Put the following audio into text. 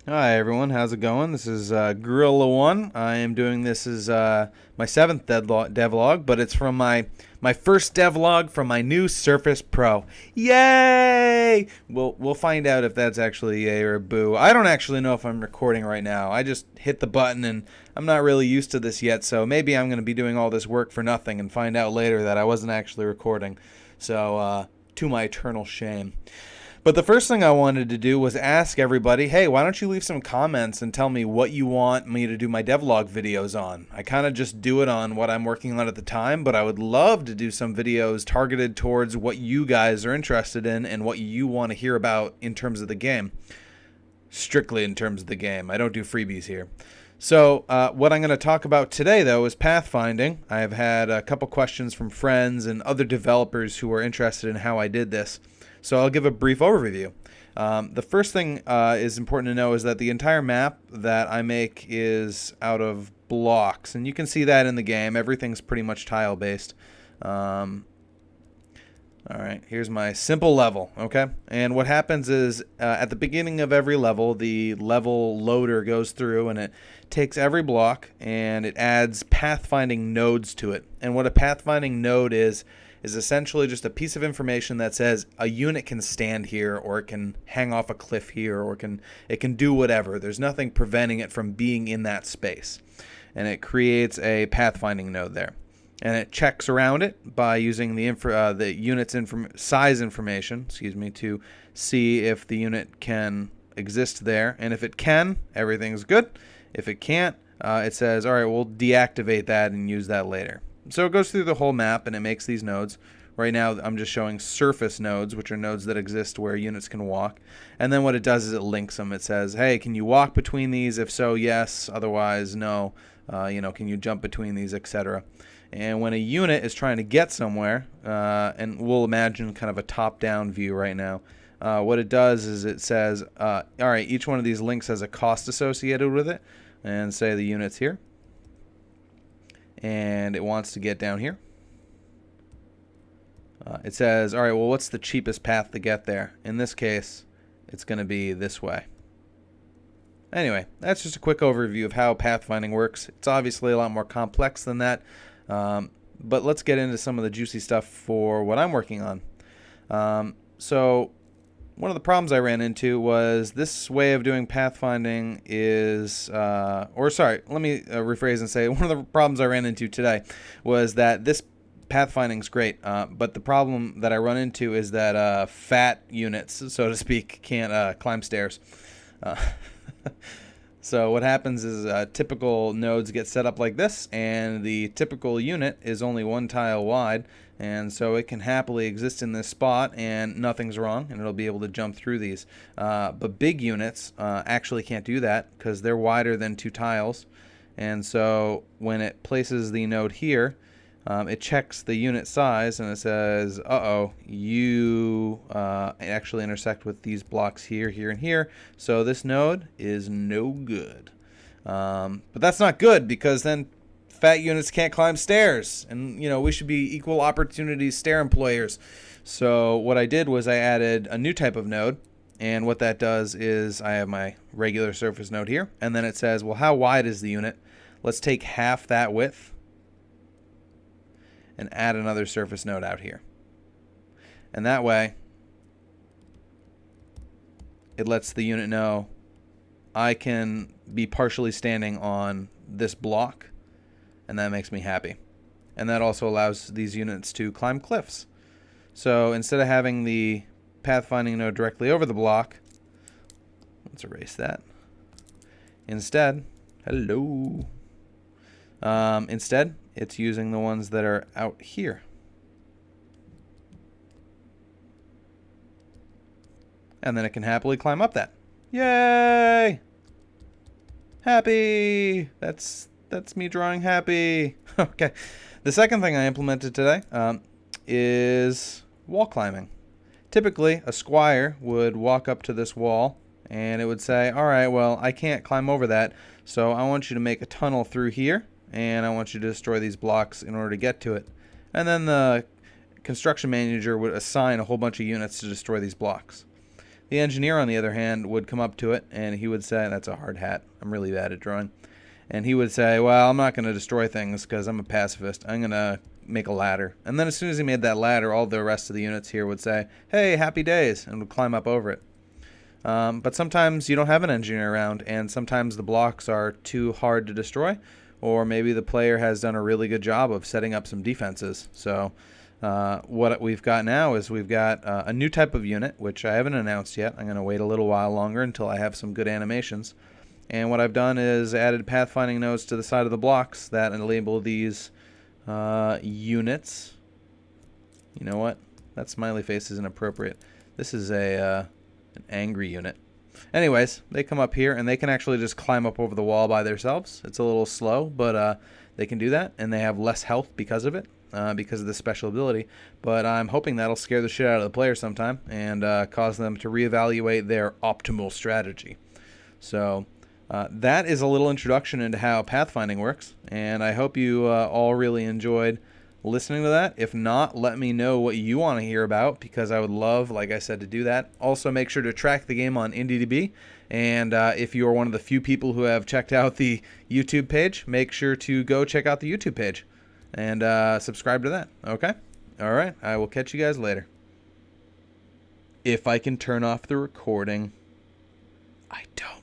Hi everyone, how's it going? This is Gorilla1. I am doing this as my seventh devlog, but it's from my first devlog from my new Surface Pro. Yay! We'll find out if that's actually a yay or a boo. I don't actually know if I'm recording right now. I just hit the button and I'm not really used to this yet, so maybe I'm going to be doing all this work for nothing and find out later that I wasn't actually recording. So to my eternal shame. But the first thing I wanted to do was ask everybody, hey, why don't you leave some comments and tell me what you want me to do my devlog videos on? I kind of just do it on what I'm working on at the time, but I would love to do some videos targeted towards what you guys are interested in and what you want to hear about in terms of the game. Strictly in terms of the game. I don't do freebies here. So what I'm going to talk about today, though, is pathfinding. I've had a couple questions from friends and other developers who are interested in how I did this. So I'll give a brief overview. The first thing is important to know is that the entire map that I make is out of blocks. And you can see that in the game. Everything's pretty much tile-based. All right, here's my simple level, okay? And what happens is at the beginning of every level, the level loader goes through and it takes every block and it adds pathfinding nodes to it. And what a pathfinding node is essentially just a piece of information that says a unit can stand here, or it can hang off a cliff here, or it can do whatever. There's nothing preventing it from being in that space. And it creates a pathfinding node there. And it checks around it by using the unit's size information, to see if the unit can exist there. And if it can, everything's good. If it can't, it says, all right, we'll deactivate that and use that later. So it goes through the whole map and it makes these nodes. Right now I'm just showing surface nodes, which are nodes that exist where units can walk. And then what it does is it links them. It says, hey, can you walk between these? If so, yes. Otherwise, no. Can you jump between these, etc. And when a unit is trying to get somewhere, and we'll imagine kind of a top-down view right now, what it does is it says, all right, each one of these links has a cost associated with it. And say the unit's here. And it wants to get down here. It says, all right, well, what's the cheapest path to get there? In this case, it's going to be this way. Anyway, that's just a quick overview of how pathfinding works. It's obviously a lot more complex than that. But let's get into some of the juicy stuff for what I'm working on. So one of the problems I ran into was this way of doing pathfinding is, let me rephrase and say one of the problems I ran into today was that this pathfinding is great, but the problem that I run into is that fat units, so to speak, can't climb stairs. So what happens is typical nodes get set up like this, and the typical unit is only one tile wide, and so it can happily exist in this spot and nothing's wrong, and it'll be able to jump through these. But big units actually can't do that because they're wider than two tiles, and so when it places the node here, it checks the unit size and it says, uh-oh, you actually intersect with these blocks here, here, and here, so this node is no good. But that's not good because then fat units can't climb stairs, and we should be equal opportunity stair employers. So what I did was I added a new type of node, and what that does is I have my regular surface node here, and then it says, well, how wide is the unit? Let's take half that width and add another surface node out here. And that way, it lets the unit know I can be partially standing on this block, and that makes me happy. And that also allows these units to climb cliffs. So instead of having the pathfinding node directly over the block, let's erase that. Instead, instead, it's using the ones that are out here. And then it can happily climb up that. Yay! Happy! That's me drawing happy. Okay. The second thing I implemented today is wall climbing. Typically, a squire would walk up to this wall and it would say, all right, well, I can't climb over that, so I want you to make a tunnel through here, and I want you to destroy these blocks in order to get to it. And then the construction manager would assign a whole bunch of units to destroy these blocks. The engineer, on the other hand, would come up to it and he would say, that's a hard hat. I'm really bad at drawing. And he would say, well, I'm not going to destroy things because I'm a pacifist. I'm going to make a ladder. And then as soon as he made that ladder, all the rest of the units here would say, hey, happy days, and would climb up over it. But sometimes you don't have an engineer around, and sometimes the blocks are too hard to destroy, or maybe the player has done a really good job of setting up some defenses. So what we've got now is we've got a new type of unit, which I haven't announced yet. I'm going to wait a little while longer until I have some good animations. And what I've done is added pathfinding nodes to the side of the blocks that enable these units. You know what? That smiley face isn't appropriate. This is an angry unit. Anyways, they come up here and they can actually just climb up over the wall by themselves. It's a little slow, but they can do that, and they have less health because of it, because of the special ability. But I'm hoping that'll scare the shit out of the player sometime and cause them to reevaluate their optimal strategy. So that is a little introduction into how pathfinding works, and I hope you all really enjoyed listening to that. If not, let me know what you want to hear about, because I would love, like I said, to do that. Also, make sure to track the game on IndieDB, and if you are one of the few people who have checked out the YouTube page, make sure to go check out the YouTube page and subscribe to that. Okay? All right. I will catch you guys later. If I can turn off the recording, I don't.